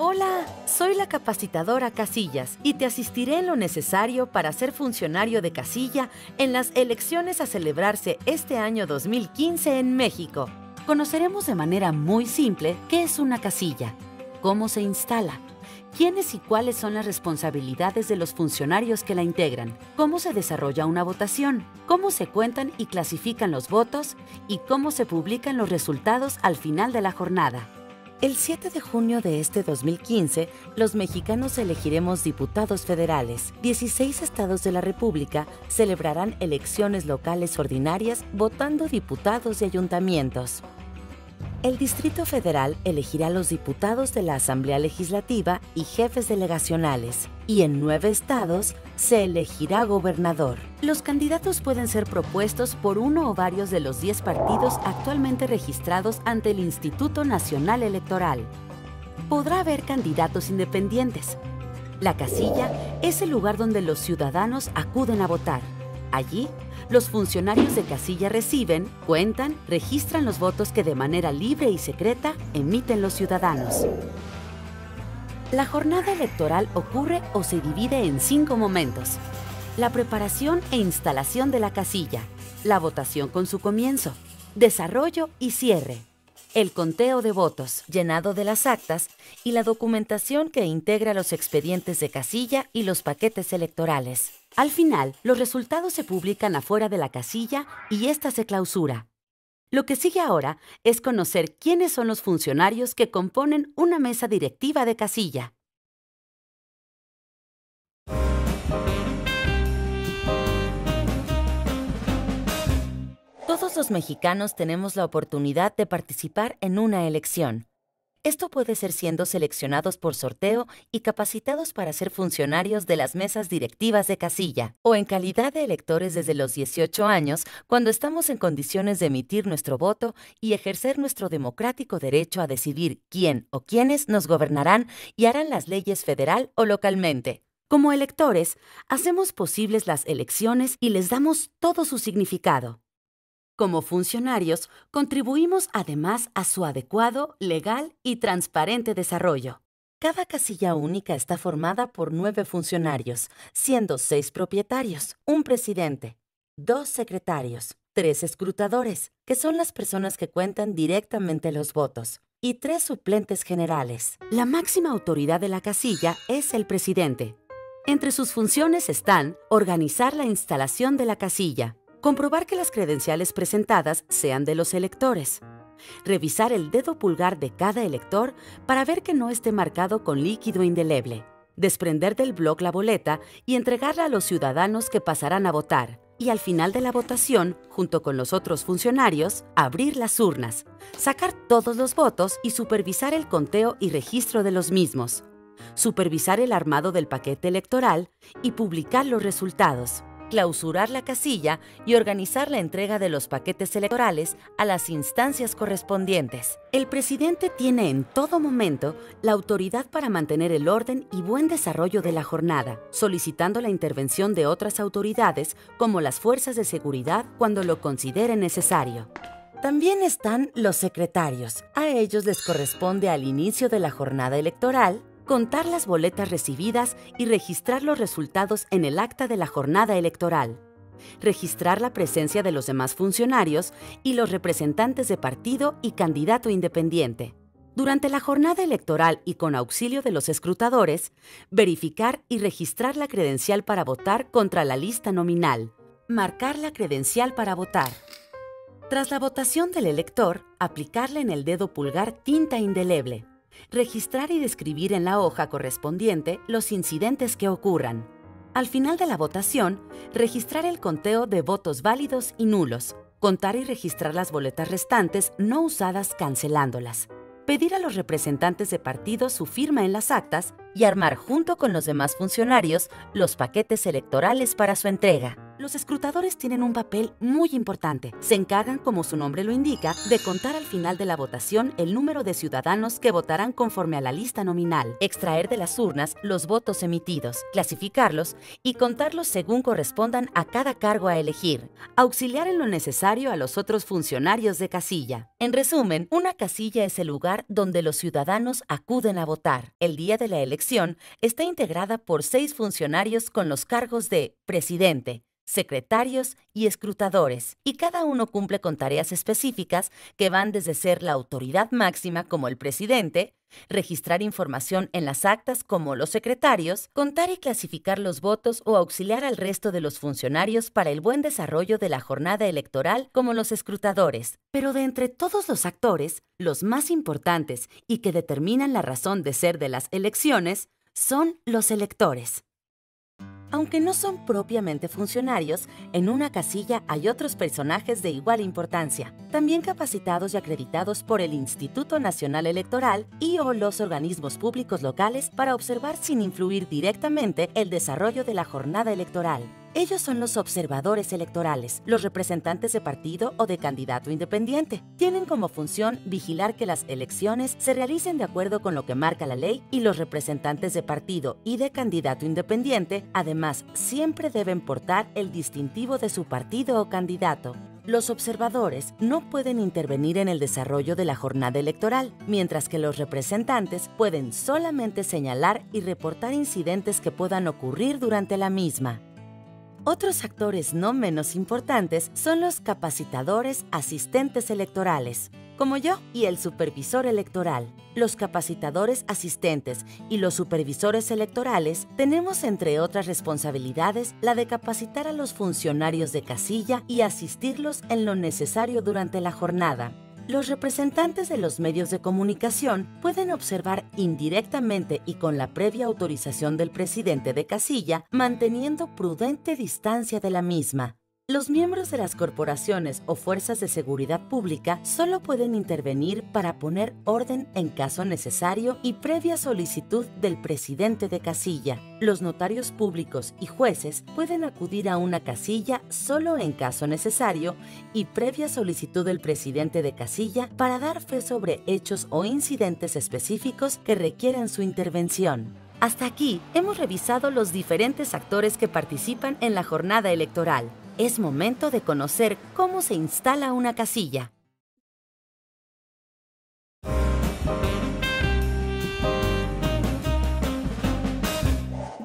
Hola, soy la capacitadora Casillas y te asistiré en lo necesario para ser funcionario de casilla en las elecciones a celebrarse este año 2015 en México. Conoceremos de manera muy simple qué es una casilla, cómo se instala, quiénes y cuáles son las responsabilidades de los funcionarios que la integran, cómo se desarrolla una votación, cómo se cuentan y clasifican los votos y cómo se publican los resultados al final de la jornada. El 7 de junio de este 2015, los mexicanos elegiremos diputados federales. 16 estados de la República celebrarán elecciones locales ordinarias votando diputados y ayuntamientos. El Distrito Federal elegirá los diputados de la Asamblea Legislativa y jefes delegacionales, y en 9 estados se elegirá gobernador. Los candidatos pueden ser propuestos por uno o varios de los 10 partidos actualmente registrados ante el Instituto Nacional Electoral. Podrá haber candidatos independientes. La casilla es el lugar donde los ciudadanos acuden a votar. Allí, los funcionarios de casilla reciben, cuentan, registran los votos que de manera libre y secreta emiten los ciudadanos. La jornada electoral ocurre o se divide en 5 momentos: la preparación e instalación de la casilla, la votación con su comienzo, desarrollo y cierre, el conteo de votos, llenado de las actas y la documentación que integra los expedientes de casilla y los paquetes electorales. Al final, los resultados se publican afuera de la casilla y ésta se clausura. Lo que sigue ahora es conocer quiénes son los funcionarios que componen una mesa directiva de casilla. Todos los mexicanos tenemos la oportunidad de participar en una elección. Esto puede ser siendo seleccionados por sorteo y capacitados para ser funcionarios de las mesas directivas de casilla, o en calidad de electores desde los 18 años, cuando estamos en condiciones de emitir nuestro voto y ejercer nuestro democrático derecho a decidir quién o quiénes nos gobernarán y harán las leyes federal o localmente. Como electores, hacemos posibles las elecciones y les damos todo su significado. Como funcionarios, contribuimos además a su adecuado, legal y transparente desarrollo. Cada casilla única está formada por 9 funcionarios, siendo 6 propietarios, un presidente, 2 secretarios, 3 escrutadores, que son las personas que cuentan directamente los votos, y 3 suplentes generales. La máxima autoridad de la casilla es el presidente. Entre sus funciones están organizar la instalación de la casilla, comprobar que las credenciales presentadas sean de los electores, revisar el dedo pulgar de cada elector para ver que no esté marcado con líquido indeleble, desprender del bloc la boleta y entregarla a los ciudadanos que pasarán a votar, y al final de la votación, junto con los otros funcionarios, abrir las urnas, sacar todos los votos y supervisar el conteo y registro de los mismos, supervisar el armado del paquete electoral y publicar los resultados, clausurar la casilla y organizar la entrega de los paquetes electorales a las instancias correspondientes. El presidente tiene en todo momento la autoridad para mantener el orden y buen desarrollo de la jornada, solicitando la intervención de otras autoridades como las fuerzas de seguridad cuando lo considere necesario. También están los secretarios. A ellos les corresponde al inicio de la jornada electoral contar las boletas recibidas y registrar los resultados en el acta de la jornada electoral, registrar la presencia de los demás funcionarios y los representantes de partido y candidato independiente. Durante la jornada electoral y con auxilio de los escrutadores, verificar y registrar la credencial para votar contra la lista nominal, marcar la credencial para votar. Tras la votación del elector, aplicarle en el dedo pulgar tinta indeleble, registrar y describir en la hoja correspondiente los incidentes que ocurran. Al final de la votación, registrar el conteo de votos válidos y nulos, contar y registrar las boletas restantes no usadas cancelándolas, pedir a los representantes de partido su firma en las actas y armar junto con los demás funcionarios los paquetes electorales para su entrega. Los escrutadores tienen un papel muy importante. Se encargan, como su nombre lo indica, de contar al final de la votación el número de ciudadanos que votarán conforme a la lista nominal, extraer de las urnas los votos emitidos, clasificarlos y contarlos según correspondan a cada cargo a elegir, auxiliar en lo necesario a los otros funcionarios de casilla. En resumen, una casilla es el lugar donde los ciudadanos acuden a votar. El día de la elección está integrada por 6 funcionarios con los cargos de presidente, secretarios y escrutadores, y cada uno cumple con tareas específicas que van desde ser la autoridad máxima como el presidente, registrar información en las actas como los secretarios, contar y clasificar los votos o auxiliar al resto de los funcionarios para el buen desarrollo de la jornada electoral como los escrutadores. Pero de entre todos los actores, los más importantes y que determinan la razón de ser de las elecciones son los electores. Aunque no son propiamente funcionarios, en una casilla hay otros personajes de igual importancia, también capacitados y acreditados por el Instituto Nacional Electoral y/o los organismos públicos locales para observar sin influir directamente el desarrollo de la jornada electoral. Ellos son los observadores electorales, los representantes de partido o de candidato independiente. Tienen como función vigilar que las elecciones se realicen de acuerdo con lo que marca la ley y los representantes de partido y de candidato independiente, además, siempre deben portar el distintivo de su partido o candidato. Los observadores no pueden intervenir en el desarrollo de la jornada electoral, mientras que los representantes pueden solamente señalar y reportar incidentes que puedan ocurrir durante la misma. Otros actores no menos importantes son los capacitadores asistentes electorales, como yo y el supervisor electoral. Los capacitadores asistentes y los supervisores electorales tenemos, entre otras responsabilidades, la de capacitar a los funcionarios de casilla y asistirlos en lo necesario durante la jornada. Los representantes de los medios de comunicación pueden observar indirectamente y con la previa autorización del presidente de casilla, manteniendo prudente distancia de la misma. Los miembros de las corporaciones o fuerzas de seguridad pública solo pueden intervenir para poner orden en caso necesario y previa solicitud del presidente de casilla. Los notarios públicos y jueces pueden acudir a una casilla solo en caso necesario y previa solicitud del presidente de casilla para dar fe sobre hechos o incidentes específicos que requieran su intervención. Hasta aquí hemos revisado los diferentes actores que participan en la jornada electoral. Es momento de conocer cómo se instala una casilla.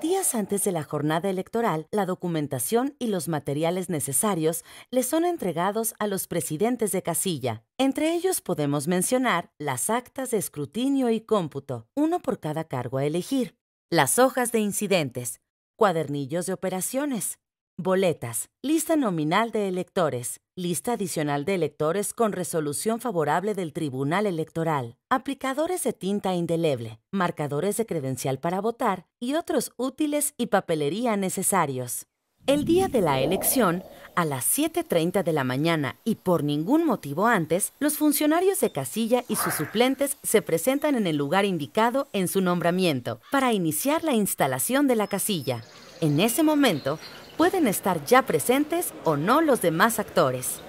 Días antes de la jornada electoral, la documentación y los materiales necesarios les son entregados a los presidentes de casilla. Entre ellos podemos mencionar las actas de escrutinio y cómputo, uno por cada cargo a elegir, las hojas de incidentes, cuadernillos de operaciones, boletas, lista nominal de electores, lista adicional de electores con resolución favorable del Tribunal Electoral, aplicadores de tinta indeleble, marcadores de credencial para votar y otros útiles y papelería necesarios. El día de la elección, a las 7:30 de la mañana y por ningún motivo antes, los funcionarios de casilla y sus suplentes se presentan en el lugar indicado en su nombramiento para iniciar la instalación de la casilla. En ese momento, pueden estar ya presentes o no los demás actores.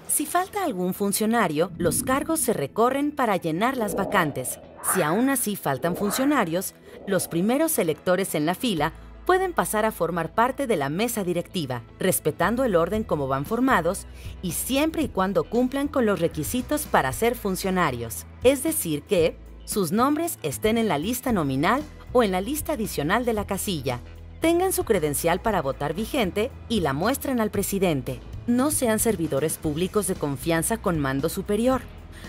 Si falta algún funcionario, los cargos se recorren para llenar las vacantes. Si aún así faltan funcionarios, los primeros electores en la fila pueden pasar a formar parte de la mesa directiva, respetando el orden como van formados y siempre y cuando cumplan con los requisitos para ser funcionarios. Es decir que sus nombres estén en la lista nominal o en la lista adicional de la casilla, tengan su credencial para votar vigente y la muestren al presidente. No sean servidores públicos de confianza con mando superior.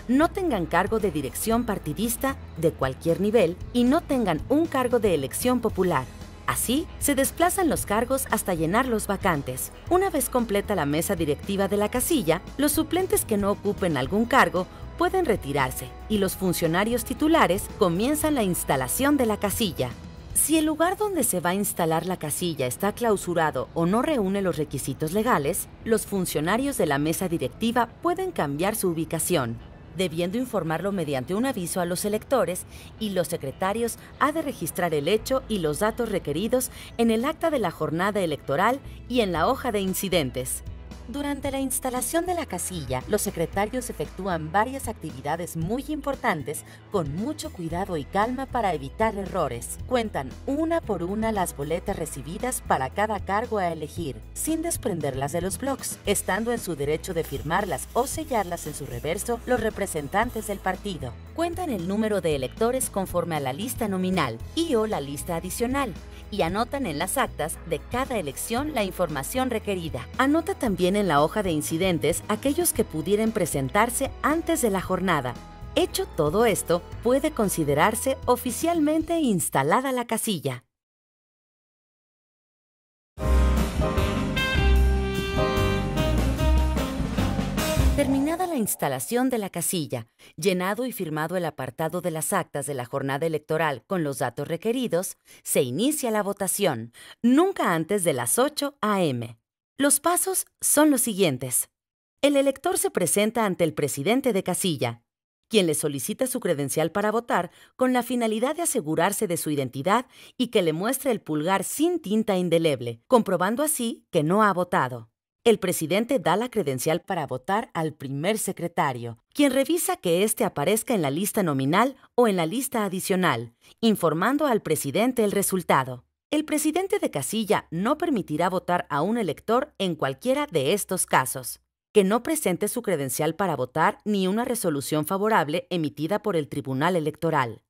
No tengan cargo de dirección partidista de cualquier nivel y no tengan un cargo de elección popular. Así, se desplazan los cargos hasta llenar los vacantes. Una vez completa la mesa directiva de la casilla, los suplentes que no ocupen algún cargo pueden retirarse y los funcionarios titulares comienzan la instalación de la casilla. Si el lugar donde se va a instalar la casilla está clausurado o no reúne los requisitos legales, los funcionarios de la mesa directiva pueden cambiar su ubicación. debiendo informarlo mediante un aviso a los electores, y los secretarios ha de registrar el hecho y los datos requeridos en el acta de la jornada electoral y en la hoja de incidentes. Durante la instalación de la casilla, los secretarios efectúan varias actividades muy importantes con mucho cuidado y calma para evitar errores. Cuentan una por una las boletas recibidas para cada cargo a elegir, sin desprenderlas de los blocs, estando en su derecho de firmarlas o sellarlas en su reverso los representantes del partido. Cuentan el número de electores conforme a la lista nominal y/o la lista adicional, y anotan en las actas de cada elección la información requerida. Anota también en la hoja de incidentes aquellos que pudieran presentarse antes de la jornada. Hecho todo esto, puede considerarse oficialmente instalada la casilla. Terminada la instalación de la casilla, llenado y firmado el apartado de las actas de la jornada electoral con los datos requeridos, se inicia la votación, nunca antes de las 8 a.m. Los pasos son los siguientes. El elector se presenta ante el presidente de casilla, quien le solicita su credencial para votar con la finalidad de asegurarse de su identidad y que le muestre el pulgar sin tinta indeleble, comprobando así que no ha votado. El presidente da la credencial para votar al primer secretario, quien revisa que éste aparezca en la lista nominal o en la lista adicional, informando al presidente el resultado. El presidente de casilla no permitirá votar a un elector en cualquiera de estos casos: que no presente su credencial para votar ni una resolución favorable emitida por el Tribunal Electoral.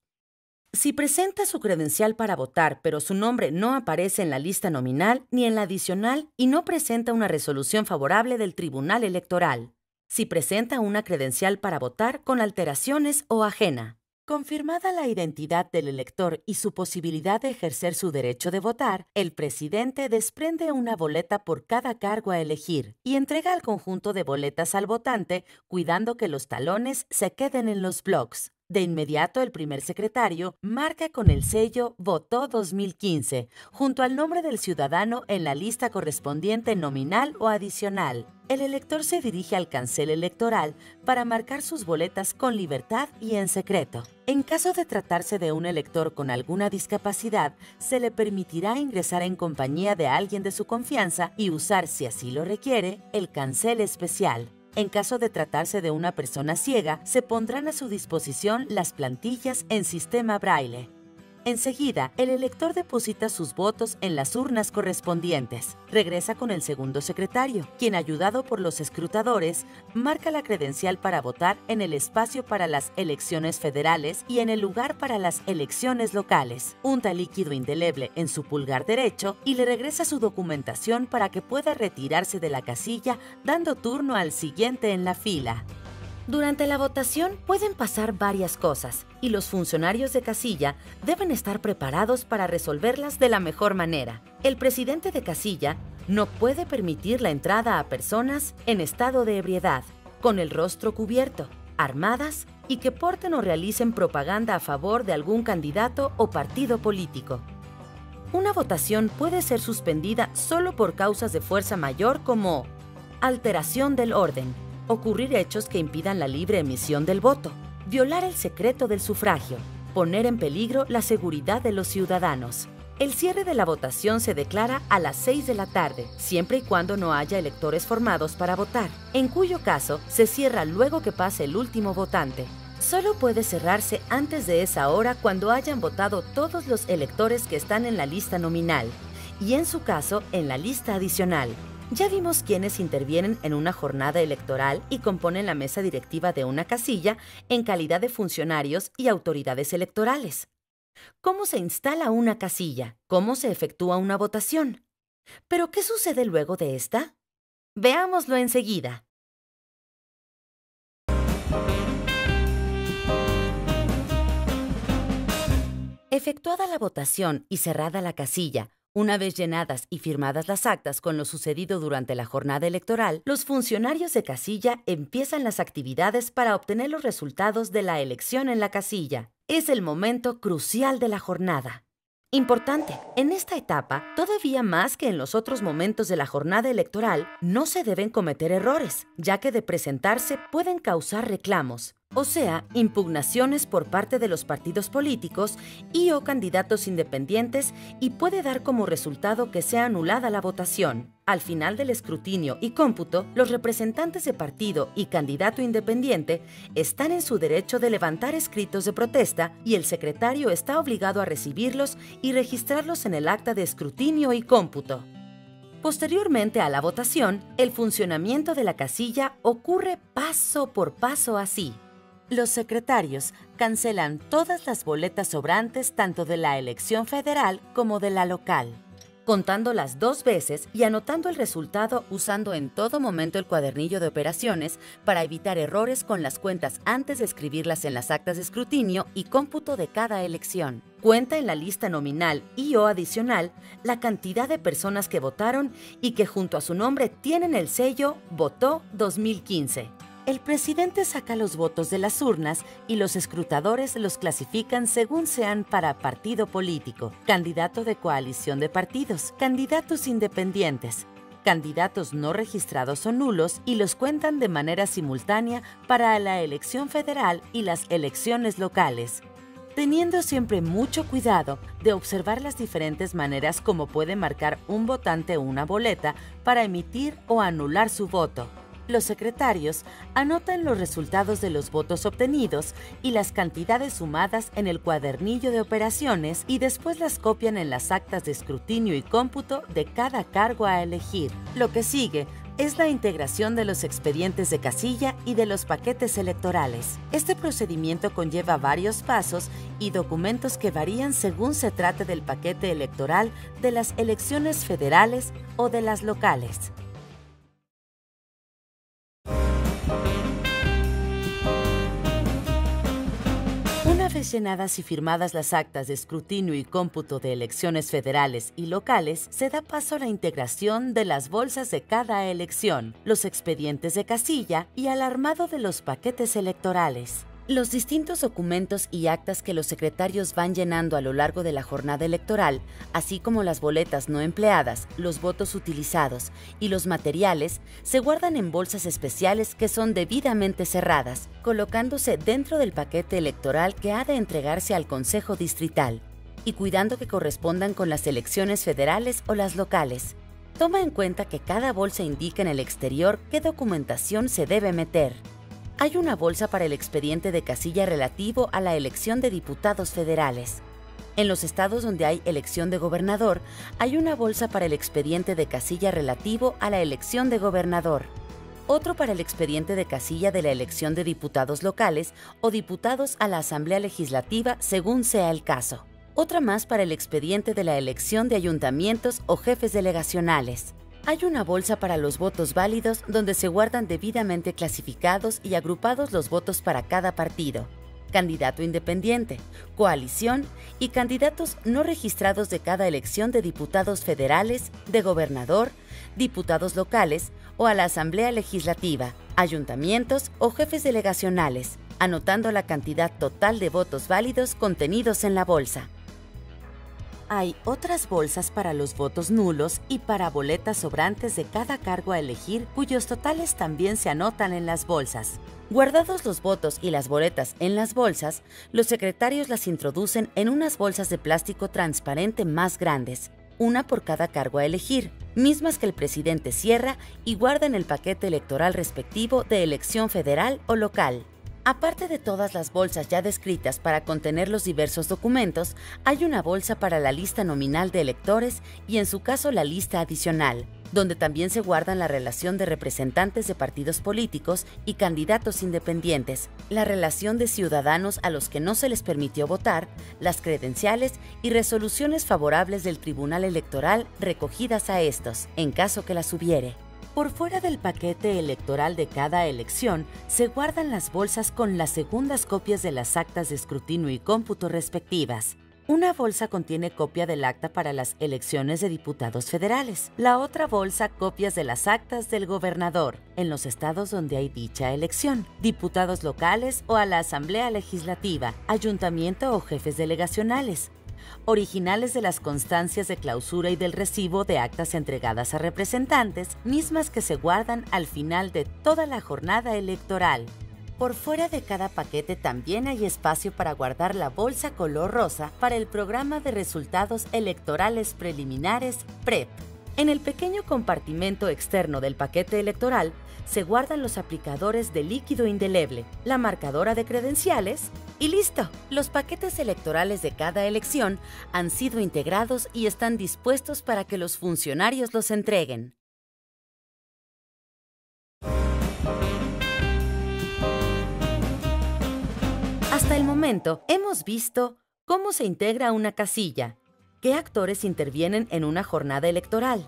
Si presenta su credencial para votar, pero su nombre no aparece en la lista nominal ni en la adicional y no presenta una resolución favorable del Tribunal Electoral. Si presenta una credencial para votar con alteraciones o ajena. Confirmada la identidad del elector y su posibilidad de ejercer su derecho de votar, el presidente desprende una boleta por cada cargo a elegir y entrega el conjunto de boletas al votante, cuidando que los talones se queden en los blocs. De inmediato, el primer secretario marca con el sello Votó 2015, junto al nombre del ciudadano en la lista correspondiente nominal o adicional. El elector se dirige al cancel electoral para marcar sus boletas con libertad y en secreto. En caso de tratarse de un elector con alguna discapacidad, se le permitirá ingresar en compañía de alguien de su confianza y usar, si así lo requiere, el cancel especial. En caso de tratarse de una persona ciega, se pondrán a su disposición las plantillas en sistema braille. Enseguida, el elector deposita sus votos en las urnas correspondientes. Regresa con el segundo secretario, quien, ayudado por los escrutadores, marca la credencial para votar en el espacio para las elecciones federales y en el lugar para las elecciones locales. Unta líquido indeleble en su pulgar derecho y le regresa su documentación para que pueda retirarse de la casilla, dando turno al siguiente en la fila. Durante la votación pueden pasar varias cosas y los funcionarios de casilla deben estar preparados para resolverlas de la mejor manera. El presidente de casilla no puede permitir la entrada a personas en estado de ebriedad, con el rostro cubierto, armadas y que porten o realicen propaganda a favor de algún candidato o partido político. Una votación puede ser suspendida solo por causas de fuerza mayor como alteración del orden, ocurrir hechos que impidan la libre emisión del voto, violar el secreto del sufragio, poner en peligro la seguridad de los ciudadanos. El cierre de la votación se declara a las 6 de la tarde, siempre y cuando no haya electores formados para votar, en cuyo caso se cierra luego que pase el último votante. Solo puede cerrarse antes de esa hora cuando hayan votado todos los electores que están en la lista nominal y, en su caso, en la lista adicional. Ya vimos quiénes intervienen en una jornada electoral y componen la mesa directiva de una casilla en calidad de funcionarios y autoridades electorales. ¿Cómo se instala una casilla? ¿Cómo se efectúa una votación? ¿Pero qué sucede luego de esta? Veámoslo enseguida. Efectuada la votación y cerrada la casilla, una vez llenadas y firmadas las actas con lo sucedido durante la jornada electoral, los funcionarios de casilla empiezan las actividades para obtener los resultados de la elección en la casilla. Es el momento crucial de la jornada. Importante, en esta etapa, todavía más que en los otros momentos de la jornada electoral, no se deben cometer errores, ya que de presentarse pueden causar reclamos. o sea, impugnaciones por parte de los partidos políticos y/o candidatos independientes, y puede dar como resultado que sea anulada la votación. Al final del escrutinio y cómputo, los representantes de partido y candidato independiente están en su derecho de levantar escritos de protesta y el secretario está obligado a recibirlos y registrarlos en el acta de escrutinio y cómputo. Posteriormente a la votación, el funcionamiento de la casilla ocurre paso por paso así. Los secretarios cancelan todas las boletas sobrantes tanto de la elección federal como de la local, contándolas 2 veces y anotando el resultado usando en todo momento el cuadernillo de operaciones para evitar errores con las cuentas antes de escribirlas en las actas de escrutinio y cómputo de cada elección. Cuenta en la lista nominal y/o adicional la cantidad de personas que votaron y que junto a su nombre tienen el sello Votó 2015. El presidente saca los votos de las urnas y los escrutadores los clasifican según sean para partido político, candidato de coalición de partidos, candidatos independientes, candidatos no registrados o nulos, y los cuentan de manera simultánea para la elección federal y las elecciones locales, teniendo siempre mucho cuidado de observar las diferentes maneras como puede marcar un votante una boleta para emitir o anular su voto. Los secretarios anotan los resultados de los votos obtenidos y las cantidades sumadas en el cuadernillo de operaciones y después las copian en las actas de escrutinio y cómputo de cada cargo a elegir. Lo que sigue es la integración de los expedientes de casilla y de los paquetes electorales. Este procedimiento conlleva varios pasos y documentos que varían según se trate del paquete electoral de las elecciones federales o de las locales. Una vez llenadas y firmadas las actas de escrutinio y cómputo de elecciones federales y locales, se da paso a la integración de las bolsas de cada elección, los expedientes de casilla y al armado de los paquetes electorales. Los distintos documentos y actas que los secretarios van llenando a lo largo de la jornada electoral, así como las boletas no empleadas, los votos utilizados y los materiales, se guardan en bolsas especiales que son debidamente cerradas, colocándose dentro del paquete electoral que ha de entregarse al Consejo Distrital, y cuidando que correspondan con las elecciones federales o las locales. Toma en cuenta que cada bolsa indica en el exterior qué documentación se debe meter. Hay una bolsa para el expediente de casilla relativo a la elección de diputados federales. En los estados donde hay elección de gobernador, hay una bolsa para el expediente de casilla relativo a la elección de gobernador. Otro para el expediente de casilla de la elección de diputados locales o diputados a la Asamblea Legislativa según sea el caso. Otra más para el expediente de la elección de ayuntamientos o jefes delegacionales. Hay una bolsa para los votos válidos donde se guardan debidamente clasificados y agrupados los votos para cada partido, candidato independiente, coalición y candidatos no registrados de cada elección de diputados federales, de gobernador, diputados locales o a la Asamblea Legislativa, ayuntamientos o jefes delegacionales, anotando la cantidad total de votos válidos contenidos en la bolsa. Hay otras bolsas para los votos nulos y para boletas sobrantes de cada cargo a elegir, cuyos totales también se anotan en las bolsas. Guardados los votos y las boletas en las bolsas, los secretarios las introducen en unas bolsas de plástico transparente más grandes, una por cada cargo a elegir, mismas que el presidente cierra y guarda en el paquete electoral respectivo de elección federal o local. Aparte de todas las bolsas ya descritas para contener los diversos documentos, hay una bolsa para la lista nominal de electores y en su caso la lista adicional, donde también se guardan la relación de representantes de partidos políticos y candidatos independientes, la relación de ciudadanos a los que no se les permitió votar, las credenciales y resoluciones favorables del Tribunal Electoral recogidas a estos, en caso que las hubiere. Por fuera del paquete electoral de cada elección, se guardan las bolsas con las segundas copias de las actas de escrutinio y cómputo respectivas. Una bolsa contiene copia del acta para las elecciones de diputados federales. La otra bolsa copias de las actas del gobernador, en los estados donde hay dicha elección, diputados locales o a la Asamblea Legislativa, ayuntamiento o jefes delegacionales. Originales de las constancias de clausura y del recibo de actas entregadas a representantes, mismas que se guardan al final de toda la jornada electoral. Por fuera de cada paquete también hay espacio para guardar la bolsa color rosa para el programa de resultados electorales preliminares PREP. En el pequeño compartimento externo del paquete electoral se guardan los aplicadores de líquido indeleble, la marcadora de credenciales y ¡listo! Los paquetes electorales de cada elección han sido integrados y están dispuestos para que los funcionarios los entreguen. Hasta el momento hemos visto cómo se integra una casilla, qué actores intervienen en una jornada electoral,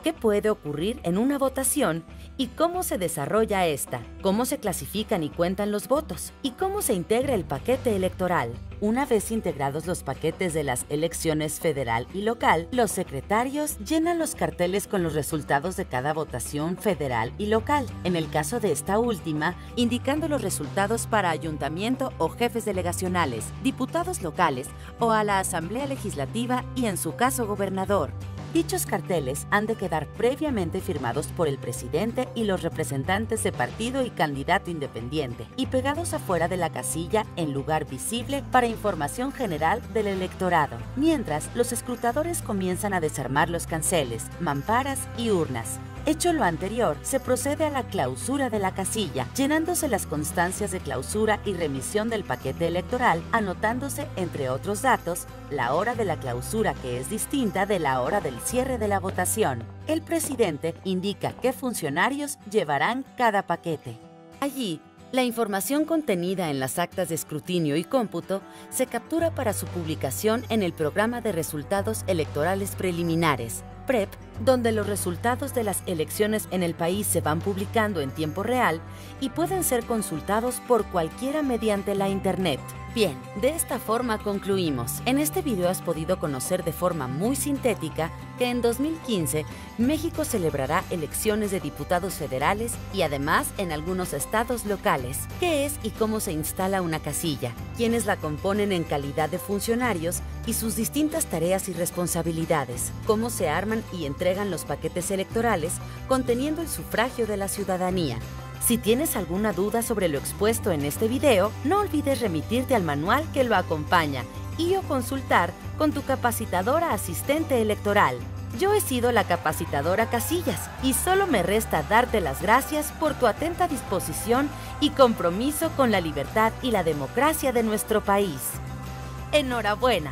qué puede ocurrir en una votación y cómo se desarrolla esta, cómo se clasifican y cuentan los votos y cómo se integra el paquete electoral. Una vez integrados los paquetes de las elecciones federal y local, los secretarios llenan los carteles con los resultados de cada votación federal y local, en el caso de esta última, indicando los resultados para ayuntamiento o jefes delegacionales, diputados locales o a la Asamblea Legislativa y en su caso gobernador. Dichos carteles han de quedar previamente firmados por el presidente y los representantes de partido y candidato independiente y pegados afuera de la casilla en lugar visible para información general del electorado, mientras los escrutadores comienzan a desarmar los canceles, mamparas y urnas. Hecho lo anterior, se procede a la clausura de la casilla, llenándose las constancias de clausura y remisión del paquete electoral, anotándose, entre otros datos, la hora de la clausura, que es distinta de la hora del cierre de la votación. El presidente indica qué funcionarios llevarán cada paquete. Allí, la información contenida en las actas de escrutinio y cómputo se captura para su publicación en el Programa de Resultados Electorales Preliminares, PREP, donde los resultados de las elecciones en el país se van publicando en tiempo real y pueden ser consultados por cualquiera mediante la Internet. Bien, de esta forma concluimos. En este video has podido conocer de forma muy sintética que en 2015 México celebrará elecciones de diputados federales y además en algunos estados locales. ¿Qué es y cómo se instala una casilla? ¿Quiénes la componen en calidad de funcionarios y sus distintas tareas y responsabilidades? ¿Cómo se arman y entregan los paquetes electorales conteniendo el sufragio de la ciudadanía? Si tienes alguna duda sobre lo expuesto en este video, no olvides remitirte al manual que lo acompaña y o consultar con tu capacitadora asistente electoral. Yo he sido la capacitadora Casillas y solo me resta darte las gracias por tu atenta disposición y compromiso con la libertad y la democracia de nuestro país. ¡Enhorabuena!